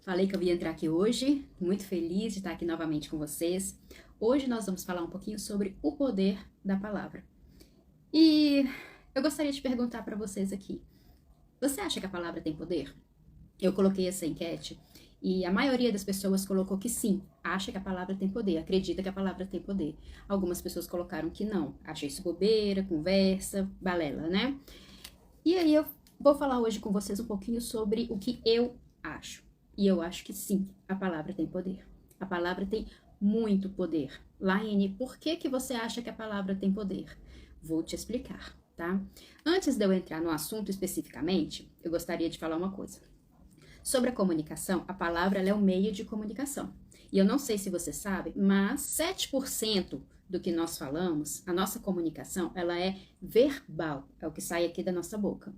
Falei que eu ia entrar aqui hoje, muito feliz de estar aqui novamente com vocês. Hoje nós vamos falar um pouquinho sobre o poder da palavra. E eu gostaria de perguntar para vocês aqui, você acha que a palavra tem poder? Eu coloquei essa enquete e a maioria das pessoas colocou que sim, acha que a palavra tem poder, acredita que a palavra tem poder. Algumas pessoas colocaram que não, acha isso bobeira, conversa, balela, né? E aí eu vou falar hoje com vocês um pouquinho sobre o que eu acho. E eu acho que sim, a palavra tem poder. A palavra tem muito poder. Laine, por que você acha que a palavra tem poder? Vou te explicar, tá? Antes de eu entrar no assunto especificamente, eu gostaria de falar uma coisa. Sobre a comunicação, a palavra ela é o meio de comunicação. E eu não sei se você sabe, mas 7% do que nós falamos, a nossa comunicação, ela é verbal, é o que sai aqui da nossa boca.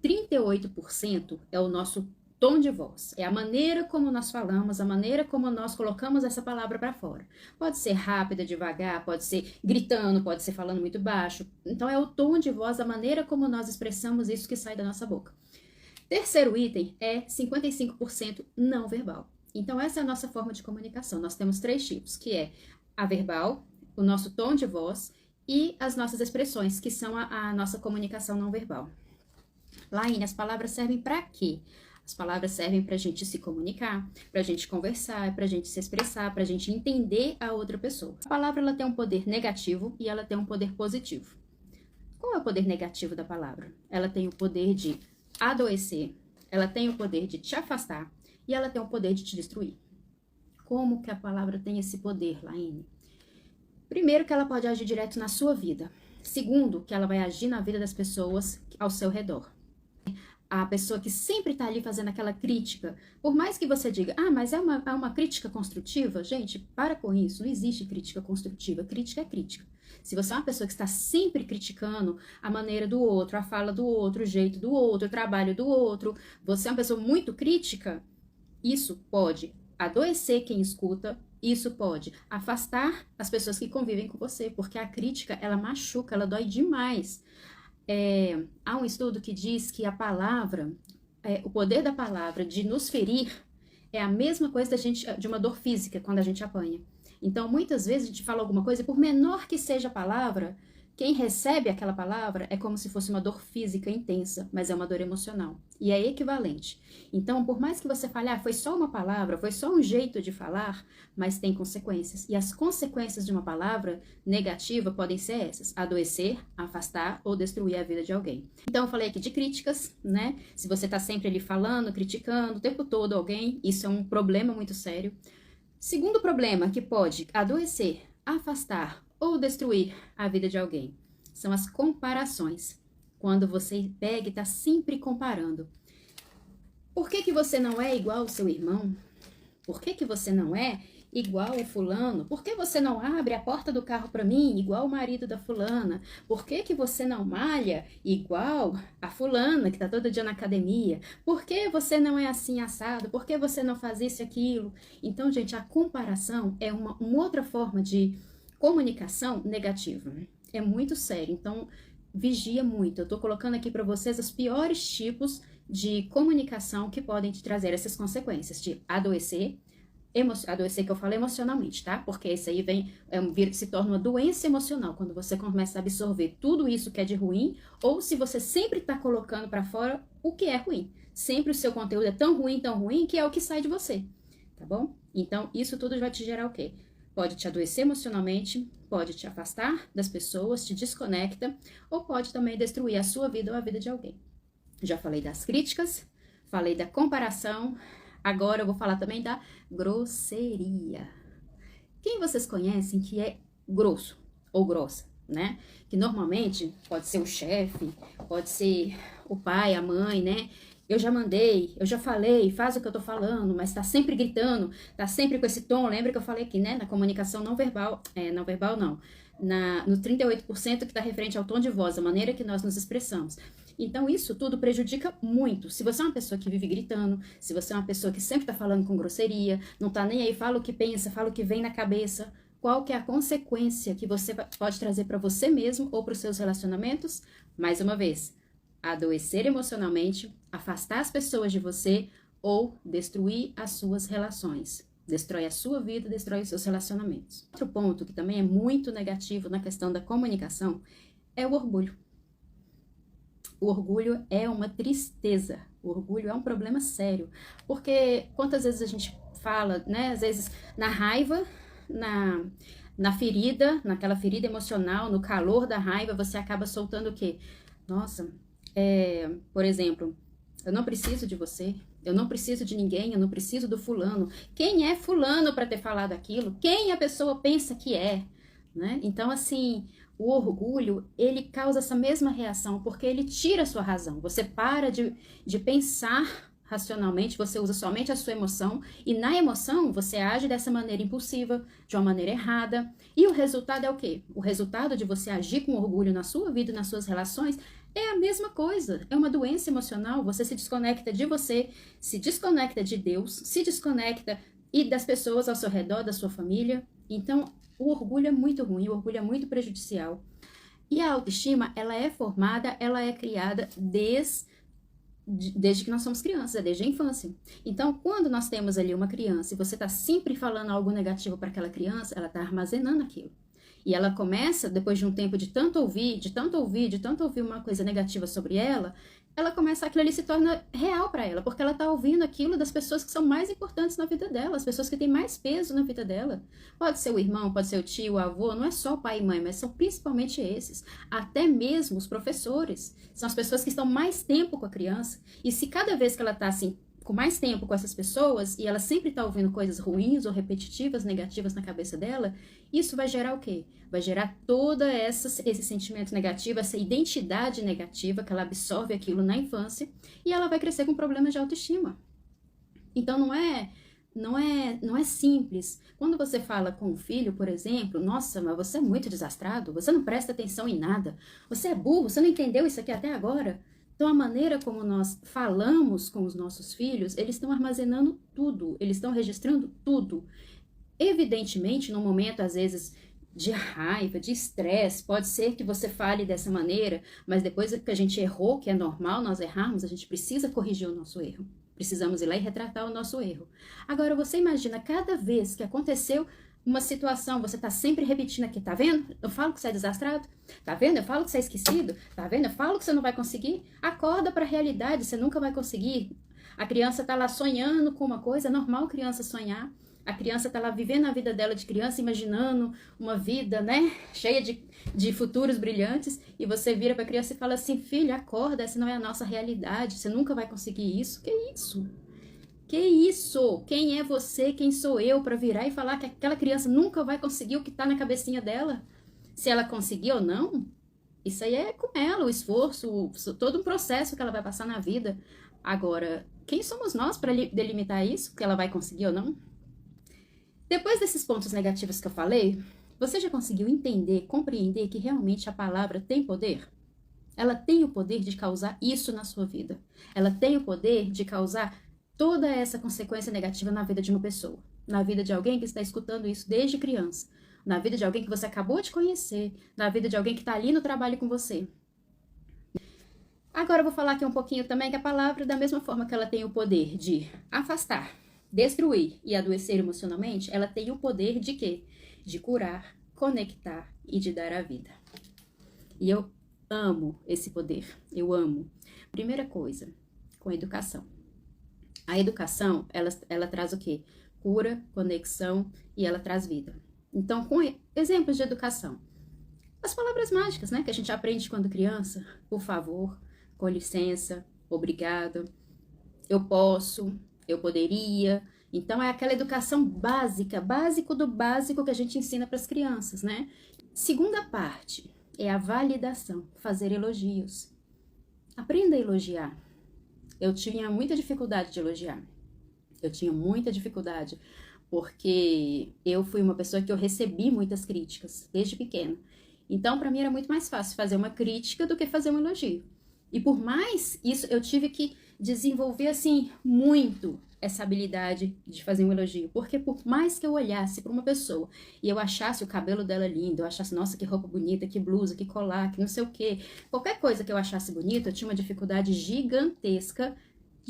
38% é o nosso tom de voz, é a maneira como nós falamos, a maneira como nós colocamos essa palavra para fora. Pode ser rápida, devagar, pode ser gritando, pode ser falando muito baixo. Então é o tom de voz, a maneira como nós expressamos isso que sai da nossa boca. Terceiro item é 55% não verbal. Então essa é a nossa forma de comunicação. Nós temos 3 tipos, que é a verbal, o nosso tom de voz e as nossas expressões, que são a nossa comunicação não verbal. Laine, as palavras servem para quê? As palavras servem para a gente se comunicar, para a gente conversar, para a gente se expressar, para a gente entender a outra pessoa. A palavra ela tem um poder negativo e ela tem um poder positivo. Qual é o poder negativo da palavra? Ela tem o poder de adoecer, ela tem o poder de te afastar e ela tem o poder de te destruir. Como que a palavra tem esse poder, Laine? Primeiro, que ela pode agir direto na sua vida. Segundo, que ela vai agir na vida das pessoas ao seu redor. A pessoa que sempre tá ali fazendo aquela crítica, por mais que você diga, mas é uma crítica construtiva, gente, para com isso, não existe crítica construtiva, crítica é crítica. Se você é uma pessoa que está sempre criticando a maneira do outro, a fala do outro, o jeito do outro, o trabalho do outro, você é uma pessoa muito crítica, isso pode adoecer quem escuta, isso pode afastar as pessoas que convivem com você, porque a crítica, ela machuca, ela dói demais. Há um estudo que diz que a palavra, o poder da palavra de nos ferir é a mesma coisa de uma dor física quando a gente apanha. Então, muitas vezes a gente fala alguma coisa, e por menor que seja a palavra, quem recebe aquela palavra é como se fosse uma dor física intensa, mas é uma dor emocional. E é equivalente. Então, por mais que você fale, foi só uma palavra, foi só um jeito de falar, mas tem consequências. E as consequências de uma palavra negativa podem ser essas: adoecer, afastar ou destruir a vida de alguém. Então, eu falei aqui de críticas, né? Se você tá sempre ali falando, criticando o tempo todo alguém, isso é um problema muito sério. Segundo problema que pode adoecer, afastar ou destruir a vida de alguém são as comparações. Quando você pega e está sempre comparando. Por que você não é igual ao seu irmão? Por que você não é igual ao fulano? Por que você não abre a porta do carro para mim igual o marido da fulana? Por que você não malha igual a fulana que está todo dia na academia? Por que você não é assim assado? Por que você não faz isso e aquilo? Então, gente, a comparação é uma outra forma de comunicação negativa. É muito sério, então vigia muito. Eu tô colocando aqui para vocês os piores tipos de comunicação que podem te trazer essas consequências de adoecer, adoecer que eu falo emocionalmente, tá? Porque isso aí se torna uma doença emocional, quando você começa a absorver tudo isso que é de ruim, ou se você sempre tá colocando para fora o que é ruim. Sempre o seu conteúdo é tão ruim, que é o que sai de você, tá bom? Então, isso tudo vai te gerar o quê? Pode te adoecer emocionalmente, pode te afastar das pessoas, te desconecta, ou pode também destruir a sua vida ou a vida de alguém. Já falei das críticas, falei da comparação, agora eu vou falar também da grosseria. Quem vocês conhecem que é grosso ou grossa, né? Que normalmente pode ser o chefe, pode ser o pai, a mãe, né? Eu já mandei, eu já falei, faz o que eu tô falando, mas tá sempre gritando, tá sempre com esse tom. Lembra que eu falei aqui, né? Na comunicação não verbal, não verbal não. No 38% que tá referente ao tom de voz, a maneira que nós nos expressamos. Então, isso tudo prejudica muito. Se você é uma pessoa que vive gritando, se você é uma pessoa que sempre tá falando com grosseria, não tá nem aí, fala o que pensa, fala o que vem na cabeça, qual que é a consequência que você pode trazer para você mesmo ou para os seus relacionamentos? Mais uma vez, adoecer emocionalmente, afastar as pessoas de você ou destruir as suas relações. Destrói a sua vida, destrói os seus relacionamentos. Outro ponto que também é muito negativo na questão da comunicação é o orgulho. O orgulho é uma tristeza. O orgulho é um problema sério. Porque quantas vezes a gente fala, né? Às vezes na raiva, na ferida, naquela ferida emocional, no calor da raiva, você acaba soltando o quê? Nossa, por exemplo, eu não preciso de você, eu não preciso de ninguém, eu não preciso do fulano. Quem é fulano para ter falado aquilo? Quem a pessoa pensa que é? Né? Então, assim, o orgulho, ele causa essa mesma reação, porque ele tira a sua razão. Você para de pensar racionalmente, você usa somente a sua emoção, e na emoção você age dessa maneira impulsiva, de uma maneira errada, e o resultado é o quê? O resultado de você agir com orgulho na sua vida e nas suas relações é a mesma coisa, é uma doença emocional. Você se desconecta de você, se desconecta de Deus, se desconecta e das pessoas ao seu redor, da sua família. Então, o orgulho é muito ruim, o orgulho é muito prejudicial. E a autoestima, ela é formada, ela é criada desde que nós somos crianças, desde a infância. Então, quando nós temos ali uma criança e você está sempre falando algo negativo para aquela criança, ela está armazenando aquilo. E ela começa, depois de um tempo de tanto ouvir uma coisa negativa sobre ela começa, aquilo ali se torna real para ela, porque ela tá ouvindo aquilo das pessoas que são mais importantes na vida dela, as pessoas que têm mais peso na vida dela. Pode ser o irmão, pode ser o tio, o avô, não é só o pai e mãe, mas são principalmente esses. Até mesmo os professores, são as pessoas que estão mais tempo com a criança, e se cada vez que ela tá assim, com mais tempo com essas pessoas, e ela sempre está ouvindo coisas ruins ou repetitivas, negativas na cabeça dela, isso vai gerar o quê? Vai gerar todo esse sentimento negativo, essa identidade negativa, que ela absorve aquilo na infância, e ela vai crescer com problemas de autoestima. Então não é simples. Quando você fala com um filho, por exemplo, nossa, mas você é muito desastrado, você não presta atenção em nada, você é burro, você não entendeu isso aqui até agora. Então, a maneira como nós falamos com os nossos filhos, eles estão armazenando tudo, eles estão registrando tudo. Evidentemente, no momento, às vezes, de raiva, de estresse, pode ser que você fale dessa maneira, mas depois que a gente errou, que é normal nós errarmos, a gente precisa corrigir o nosso erro. Precisamos ir lá e retratar o nosso erro. Agora, você imagina, cada vez que aconteceu uma situação, você tá sempre repetindo aqui, tá vendo? Eu falo que você é desastrado, tá vendo? Eu falo que você é esquecido, tá vendo? Eu falo que você não vai conseguir. Acorda para a realidade, você nunca vai conseguir. A criança tá lá sonhando com uma coisa, é normal criança sonhar. A criança tá lá vivendo a vida dela de criança, imaginando uma vida, né, cheia de futuros brilhantes, e você vira para a criança e fala assim, filha, acorda, essa não é a nossa realidade, você nunca vai conseguir isso. Que isso? Que isso? Quem é você? Quem sou eu para virar e falar que aquela criança nunca vai conseguir o que está na cabecinha dela? Se ela conseguir ou não, isso aí é com ela, o esforço, todo um processo que ela vai passar na vida. Agora, quem somos nós para delimitar isso, que ela vai conseguir ou não? Depois desses pontos negativos que eu falei, você já conseguiu entender, compreender que realmente a palavra tem poder? Ela tem o poder de causar isso na sua vida. Ela tem o poder de causar toda essa consequência negativa na vida de uma pessoa, na vida de alguém que está escutando isso desde criança, na vida de alguém que você acabou de conhecer, na vida de alguém que está ali no trabalho com você. Agora eu vou falar aqui um pouquinho também que a palavra, da mesma forma que ela tem o poder de afastar, destruir e adoecer emocionalmente, ela tem o poder de quê? De curar, conectar e de dar a vida. E eu amo esse poder, eu amo. Primeira coisa, com a educação. A educação, ela traz o quê? Cura, conexão e ela traz vida. Então, com exemplos de educação. As palavras mágicas, né? Que a gente aprende quando criança. Por favor, com licença, obrigado, eu posso, eu poderia. Então, é aquela educação básica, básico do básico que a gente ensina para as crianças, né? Segunda parte é a validação, fazer elogios. Aprenda a elogiar. Eu tinha muita dificuldade de elogiar. Eu tinha muita dificuldade, porque eu fui uma pessoa que eu recebi muitas críticas, desde pequena. Então, para mim, era muito mais fácil fazer uma crítica do que fazer um elogio. E por mais isso, eu tive que desenvolver, assim, muito essa habilidade de fazer um elogio. Porque por mais que eu olhasse para uma pessoa e eu achasse o cabelo dela lindo, eu achasse, nossa, que roupa bonita, que blusa, que colar, que não sei o quê, qualquer coisa que eu achasse bonita, eu tinha uma dificuldade gigantesca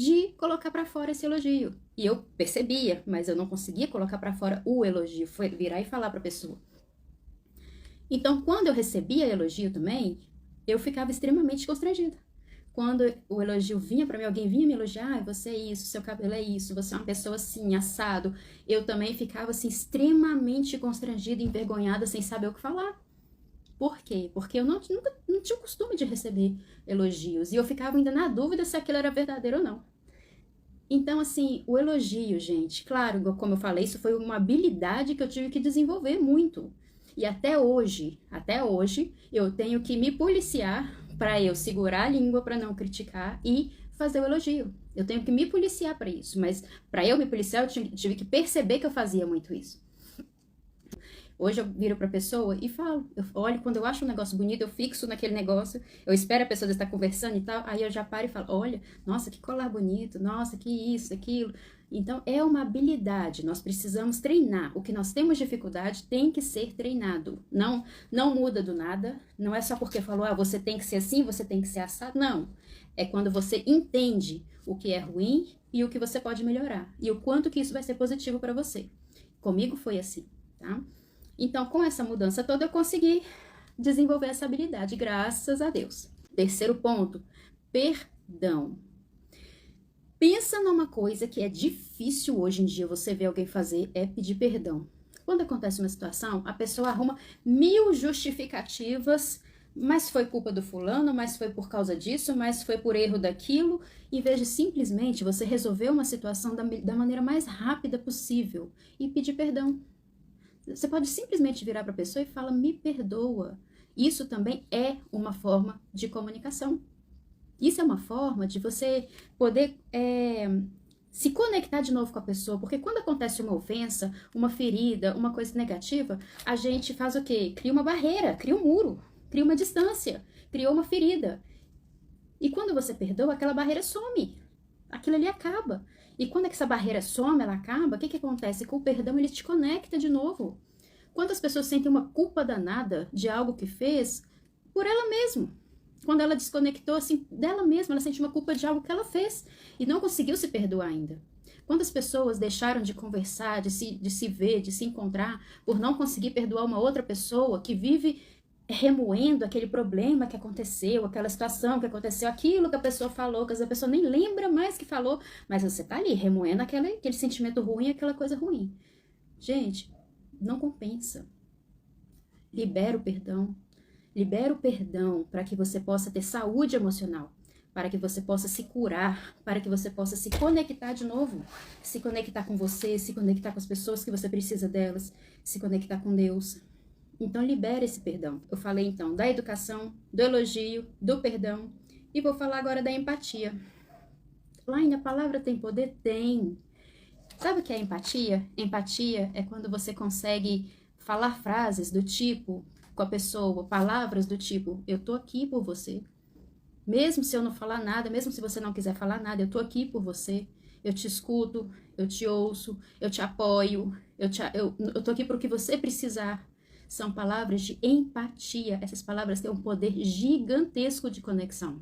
de colocar para fora esse elogio. E eu percebia, mas eu não conseguia colocar para fora o elogio, foi virar e falar para a pessoa. Então, quando eu recebia elogio também, eu ficava extremamente constrangida. Quando o elogio vinha para mim, alguém vinha me elogiar, ah, você é isso, seu cabelo é isso, você é uma pessoa assim, assado, eu também ficava assim extremamente constrangida, envergonhada, sem saber o que falar. Por quê? Porque eu nunca não tinha o costume de receber elogios, e eu ficava ainda na dúvida se aquilo era verdadeiro ou não. Então, assim, o elogio, gente, claro, como eu falei, isso foi uma habilidade que eu tive que desenvolver muito. E até hoje, eu tenho que me policiar para eu segurar a língua para não criticar e fazer o elogio. Eu tenho que me policiar para isso, mas para eu me policiar, eu tive que perceber que eu fazia muito isso. Hoje eu viro pra pessoa e falo, eu olho, quando eu acho um negócio bonito, eu fixo naquele negócio, eu espero a pessoa estar conversando e tal, aí eu já paro e falo, olha, nossa, que colar bonito, nossa, que isso, aquilo. Então, é uma habilidade, nós precisamos treinar. O que nós temos dificuldade tem que ser treinado. Não muda do nada, não é só porque falou, ah, você tem que ser assim, você tem que ser assado, não. É quando você entende o que é ruim e o que você pode melhorar, e o quanto que isso vai ser positivo para você. Comigo foi assim, tá? Então, com essa mudança toda, eu consegui desenvolver essa habilidade, graças a Deus. Terceiro ponto, perdão. Pensa numa coisa que é difícil hoje em dia você ver alguém fazer, é pedir perdão. Quando acontece uma situação, a pessoa arruma 1000 justificativas, mas foi culpa do fulano, mas foi por causa disso, mas foi por erro daquilo, em vez de simplesmente você resolver uma situação da maneira mais rápida possível e pedir perdão. Você pode simplesmente virar para a pessoa e falar, me perdoa. Isso também é uma forma de comunicação. Isso é uma forma de você poder se conectar de novo com a pessoa, porque quando acontece uma ofensa, uma ferida, uma coisa negativa, a gente faz o quê? Cria uma barreira, cria um muro, cria uma distância, criou uma ferida. E quando você perdoa, aquela barreira some. Aquilo ali acaba. E quando essa barreira some, ela acaba, o que acontece? Com o perdão, ele te conecta de novo. Quantas pessoas sentem uma culpa danada de algo que fez por ela mesma? Quando ela desconectou assim dela mesma, ela sente uma culpa de algo que ela fez e não conseguiu se perdoar ainda. Quantas pessoas deixaram de conversar, de se ver, de se encontrar, por não conseguir perdoar uma outra pessoa que vive remoendo aquele problema que aconteceu, aquela situação que aconteceu, aquilo que a pessoa falou, que a pessoa nem lembra mais que falou, mas você tá ali remoendo aquele sentimento ruim, aquela coisa ruim. Gente, não compensa. Libera o perdão. Libera o perdão para que você possa ter saúde emocional, para que você possa se curar, para que você possa se conectar de novo, se conectar com você, se conectar com as pessoas que você precisa delas, se conectar com Deus. Então, libera esse perdão. Eu falei, então, da educação, do elogio, do perdão. E vou falar agora da empatia. Laine, a palavra tem poder? Tem. Sabe o que é empatia? Empatia é quando você consegue falar frases do tipo, com a pessoa, palavras do tipo, eu tô aqui por você. Mesmo se eu não falar nada, mesmo se você não quiser falar nada, eu tô aqui por você. Eu te escuto, eu te ouço, eu te apoio, eu tô aqui pro que você precisar. São palavras de empatia. Essas palavras têm um poder gigantesco de conexão.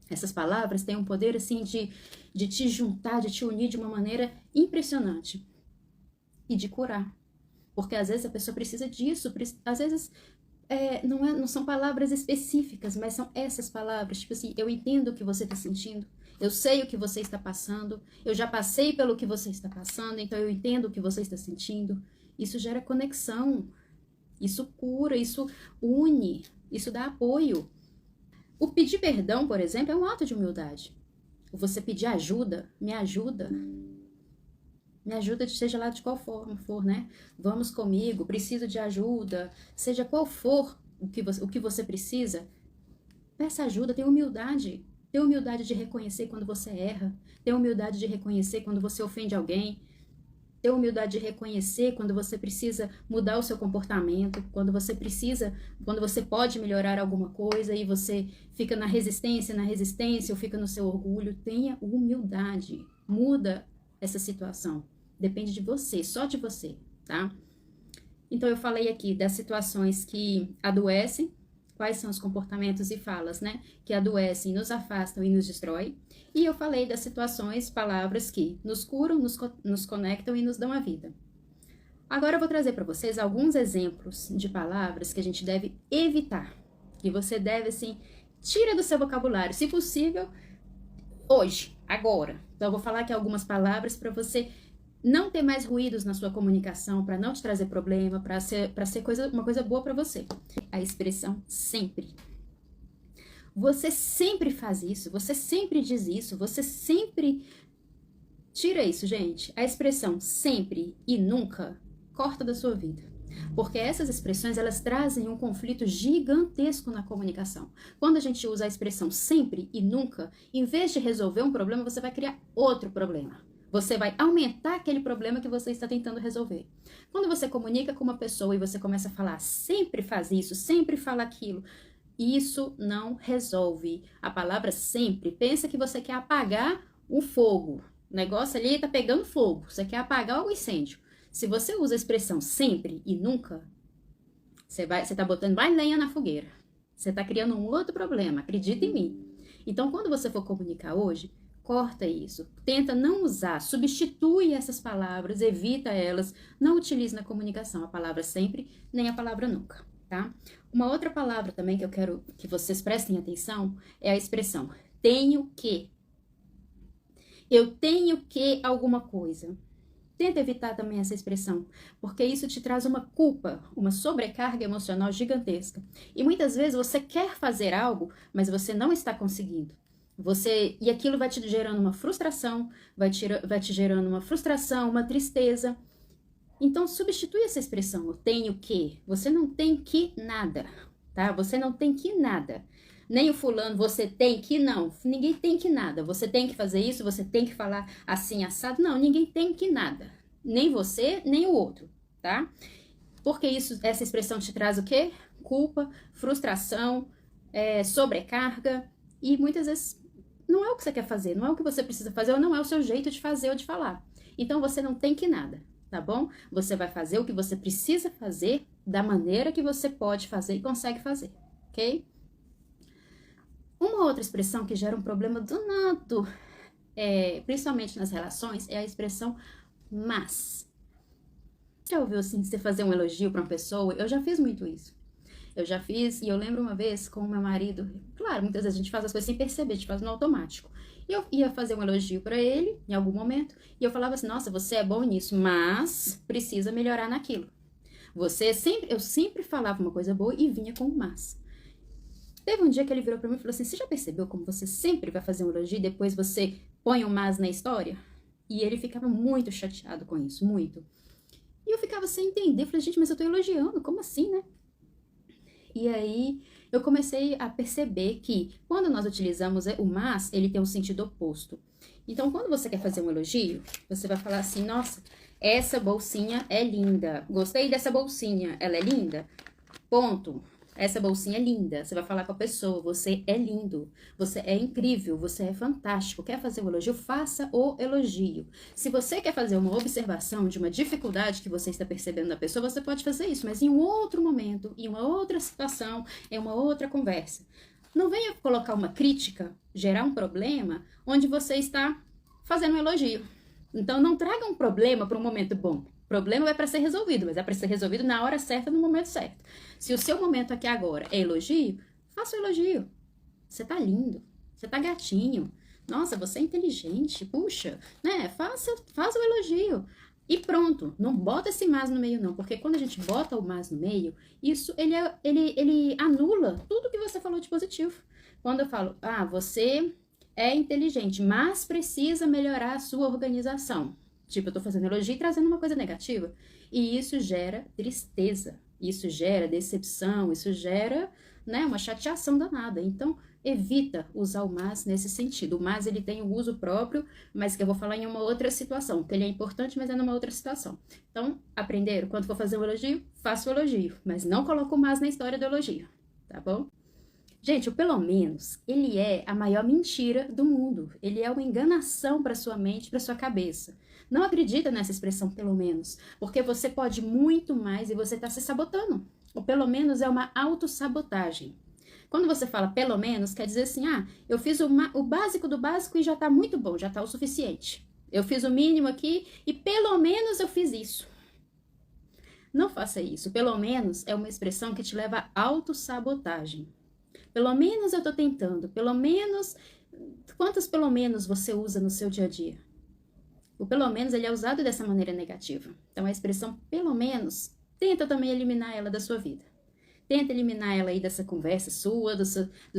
Essas palavras têm um poder, assim, de te juntar, de te unir de uma maneira impressionante. E de curar. Porque, às vezes, a pessoa precisa disso. Às vezes, não são palavras específicas, mas são essas palavras. Tipo assim, eu entendo o que você está sentindo. Eu sei o que você está passando. Eu já passei pelo que você está passando. Então, eu entendo o que você está sentindo. Isso gera conexão. Isso cura, isso une, isso dá apoio. O pedir perdão, por exemplo, é um ato de humildade. Você pedir ajuda, me ajuda, seja lá de qual forma for, né? Vamos comigo, preciso de ajuda, seja qual for o que você precisa, peça ajuda, tenha humildade. Tenha humildade de reconhecer quando você erra, tenha humildade de reconhecer quando você ofende alguém, ter humildade de reconhecer quando você precisa mudar o seu comportamento, quando você pode melhorar alguma coisa e você fica na resistência ou fica no seu orgulho. Tenha humildade, muda essa situação. Depende de você, só de você, tá? Então eu falei aqui das situações que adoecem, quais são os comportamentos e falas, né, que adoecem, nos afastam e nos destrói. E eu falei das situações, palavras que nos curam, nos conectam e nos dão a vida. Agora eu vou trazer para vocês alguns exemplos de palavras que a gente deve evitar, que você deve, assim, tira do seu vocabulário, se possível, hoje, agora. Então eu vou falar aqui algumas palavras para você não ter mais ruídos na sua comunicação, para não te trazer problema, para ser uma coisa boa para você. A expressão sempre. Você sempre faz isso, você sempre diz isso, você sempre... Tira isso, gente. A expressão sempre e nunca corta da sua vida. Porque essas expressões, elas trazem um conflito gigantesco na comunicação. Quando a gente usa a expressão sempre e nunca, em vez de resolver um problema, você vai criar outro problema. Você vai aumentar aquele problema que você está tentando resolver. Quando você comunica com uma pessoa e você começa a falar, sempre faz isso, sempre fala aquilo, isso não resolve. A palavra sempre, pensa que você quer apagar o fogo. O negócio ali está pegando fogo, você quer apagar o incêndio. Se você usa a expressão sempre e nunca, você está botando mais lenha na fogueira. Você está criando um outro problema, acredita em mim. Então, quando você for comunicar hoje, corta isso. Tenta não usar, substitui essas palavras, evita elas, não utilize na comunicação a palavra sempre, nem a palavra nunca, tá? Uma outra palavra também que eu quero que vocês prestem atenção é a expressão tenho que. Eu tenho que alguma coisa. Tenta evitar também essa expressão, porque isso te traz uma culpa, uma sobrecarga emocional gigantesca. E muitas vezes você quer fazer algo, mas você não está conseguindo. E aquilo vai te gerando uma frustração, vai te gerando uma frustração, uma tristeza. Então, substitui essa expressão, eu tenho que. Você não tem que nada, tá? Você não tem que nada. Nem o fulano, você tem que, não. Ninguém tem que nada. Você tem que fazer isso, você tem que falar assim, assado. Não, ninguém tem que nada. Nem você, nem o outro, tá? Porque essa expressão te traz o quê? Culpa, frustração, sobrecarga. E muitas vezes não é o que você quer fazer, não é o que você precisa fazer, ou não é o seu jeito de fazer ou de falar. Então, você não tem que nada, tá bom? Você vai fazer o que você precisa fazer da maneira que você pode fazer e consegue fazer, ok? Uma outra expressão que gera um problema danado, principalmente nas relações, é a expressão mas. Já ouviu assim, você fazer um elogio para uma pessoa? Eu já fiz muito isso. Eu já fiz, e eu lembro uma vez com o meu marido, claro, muitas vezes a gente faz as coisas sem perceber, a gente faz no automático. E eu ia fazer um elogio para ele, em algum momento, e eu falava assim, nossa, você é bom nisso, mas precisa melhorar naquilo. Eu sempre falava uma coisa boa e vinha com um mas. Teve um dia que ele virou pra mim e falou assim, você já percebeu como você sempre vai fazer um elogio e depois você põe um mas na história? E ele ficava muito chateado com isso, muito. E eu ficava sem entender, falei, gente, mas eu tô elogiando, como assim, né? E aí eu comecei a perceber que quando nós utilizamos o mas, ele tem um sentido oposto. Então, quando você quer fazer um elogio, você vai falar assim, nossa, essa bolsinha é linda. Gostei dessa bolsinha, ela é linda? Ponto. Essa bolsinha é linda. Você vai falar com a pessoa, você é lindo, você é incrível, você é fantástico. Quer fazer um elogio? Faça o elogio. Se você quer fazer uma observação de uma dificuldade que você está percebendo na pessoa, você pode fazer isso, mas em um outro momento, em uma outra situação, em uma outra conversa. Não venha colocar uma crítica, gerar um problema, onde você está fazendo um elogio. Então, não traga um problema para um momento bom. O problema é para ser resolvido, mas é para ser resolvido na hora certa, no momento certo. Se o seu momento aqui agora é elogio, faça o elogio. Você tá lindo, você tá gatinho. Nossa, você é inteligente, puxa, né? Faça o elogio. E pronto, não bota esse mas no meio não, porque quando a gente bota o mas no meio, isso ele anula tudo que você falou de positivo. Quando eu falo, você é inteligente, mas precisa melhorar a sua organização. Tipo, eu tô fazendo elogio e trazendo uma coisa negativa. E isso gera tristeza, isso gera decepção, isso gera, né, uma chateação danada. Então, evita usar o mas nesse sentido. O mas, ele tem um uso próprio, mas que eu vou falar em uma outra situação, que ele é importante, mas é numa outra situação. Então, aprenderam? Quando for fazer um elogio, faça o elogio, mas não coloca o mas na história do elogio, tá bom? Gente, o pelo menos, ele é a maior mentira do mundo. Ele é uma enganação para sua mente, para sua cabeça. Não acredita nessa expressão pelo menos, porque você pode muito mais e você está se sabotando. O pelo menos é uma autossabotagem. Quando você fala pelo menos, quer dizer assim, eu fiz o básico do básico e já tá muito bom, já tá o suficiente. Eu fiz o mínimo aqui e pelo menos eu fiz isso. Não faça isso. Pelo menos é uma expressão que te leva à autossabotagem. Pelo menos eu tô tentando. Pelo menos... Quantos pelo menos você usa no seu dia a dia? O pelo menos ele é usado dessa maneira negativa. Então a expressão pelo menos, tenta também eliminar ela da sua vida. Tenta eliminar ela aí dessa conversa sua, do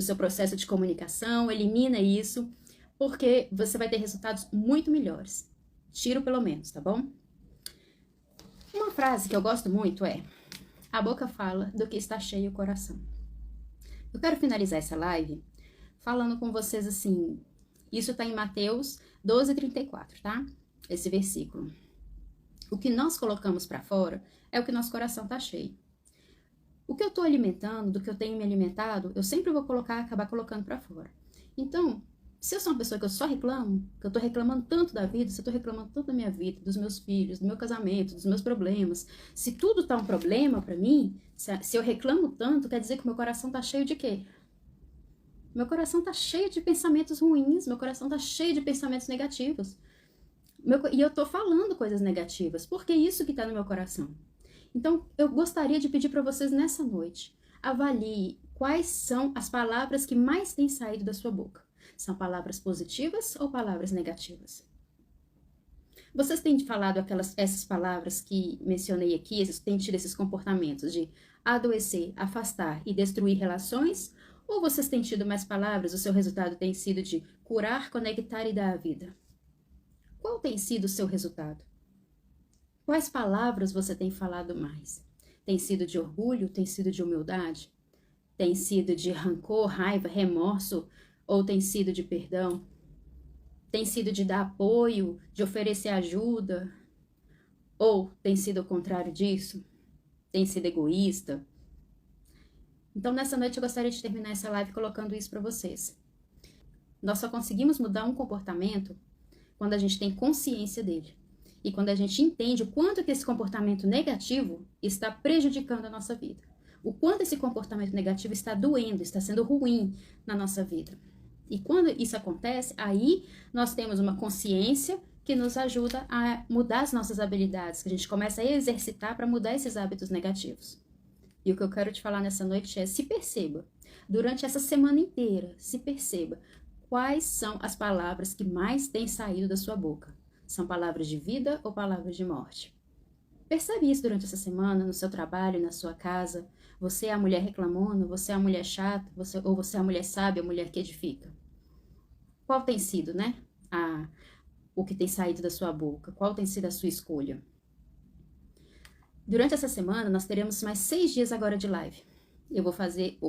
seu processo de comunicação, elimina isso, porque você vai ter resultados muito melhores. Tira o pelo menos, tá bom? Uma frase que eu gosto muito é: a boca fala do que está cheio o coração. Eu quero finalizar essa live falando com vocês assim, isso tá em Mateus 12:34, tá? Esse versículo. O que nós colocamos para fora é o que nosso coração tá cheio. O que eu tô alimentando, do que eu tenho me alimentado, eu sempre vou acabar colocando para fora. Então, se eu sou uma pessoa que eu só reclamo, que eu tô reclamando tanto da vida, se eu tô reclamando tanto da minha vida, dos meus filhos, do meu casamento, dos meus problemas, se tudo tá um problema para mim, se eu reclamo tanto, quer dizer que o meu coração tá cheio de quê? Meu coração tá cheio de pensamentos ruins, meu coração tá cheio de pensamentos negativos. E eu tô falando coisas negativas, porque é isso que tá no meu coração. Então, eu gostaria de pedir para vocês nessa noite, avalie quais são as palavras que mais têm saído da sua boca. São palavras positivas ou palavras negativas? Vocês têm falado essas palavras que mencionei aqui, têm tido esses comportamentos de adoecer, afastar e destruir relações? Ou vocês têm tido mais palavras, o seu resultado tem sido de curar, conectar e dar a vida? Qual tem sido o seu resultado? Quais palavras você tem falado mais? Tem sido de orgulho? Tem sido de humildade? Tem sido de rancor, raiva, remorso? Ou tem sido de perdão? Tem sido de dar apoio, de oferecer ajuda? Ou tem sido o contrário disso? Tem sido egoísta? Então, nessa noite eu gostaria de terminar essa live colocando isso para vocês. Nós só conseguimos mudar um comportamento quando a gente tem consciência dele. E quando a gente entende o quanto que esse comportamento negativo está prejudicando a nossa vida. O quanto esse comportamento negativo está doendo, está sendo ruim na nossa vida. E quando isso acontece, aí nós temos uma consciência que nos ajuda a mudar as nossas habilidades, que a gente começa a exercitar para mudar esses hábitos negativos. E o que eu quero te falar nessa noite é: se perceba, durante essa semana inteira, se perceba quais são as palavras que mais têm saído da sua boca. São palavras de vida ou palavras de morte? Percebe isso durante essa semana, no seu trabalho, na sua casa. Você é a mulher reclamona, você é a mulher chata, ou você é a mulher sábia, a mulher que edifica? Qual tem sido, né? O que tem saído da sua boca? Qual tem sido a sua escolha? Durante essa semana, nós teremos mais 6 dias agora de live.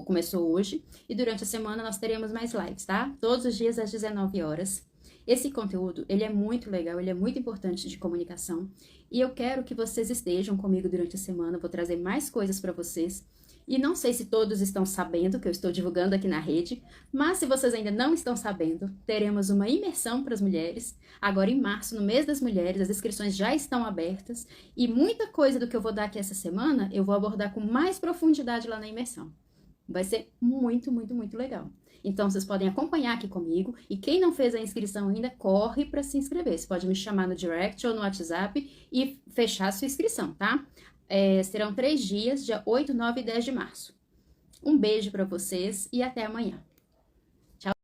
Começou hoje, e durante a semana nós teremos mais lives, tá? Todos os dias às 19 horas. Esse conteúdo, ele é muito legal, ele é muito importante de comunicação, e eu quero que vocês estejam comigo durante a semana, eu vou trazer mais coisas para vocês, e não sei se todos estão sabendo que eu estou divulgando aqui na rede, mas se vocês ainda não estão sabendo, teremos uma imersão para as mulheres, agora em março, no mês das mulheres, as inscrições já estão abertas, e muita coisa do que eu vou dar aqui essa semana, eu vou abordar com mais profundidade lá na imersão. Vai ser muito, muito, muito legal. Então, vocês podem acompanhar aqui comigo. E quem não fez a inscrição ainda, corre para se inscrever. Você pode me chamar no direct ou no WhatsApp e fechar a sua inscrição, tá? Serão 3 dias, dia 8, 9 e 10 de março. Um beijo para vocês e até amanhã.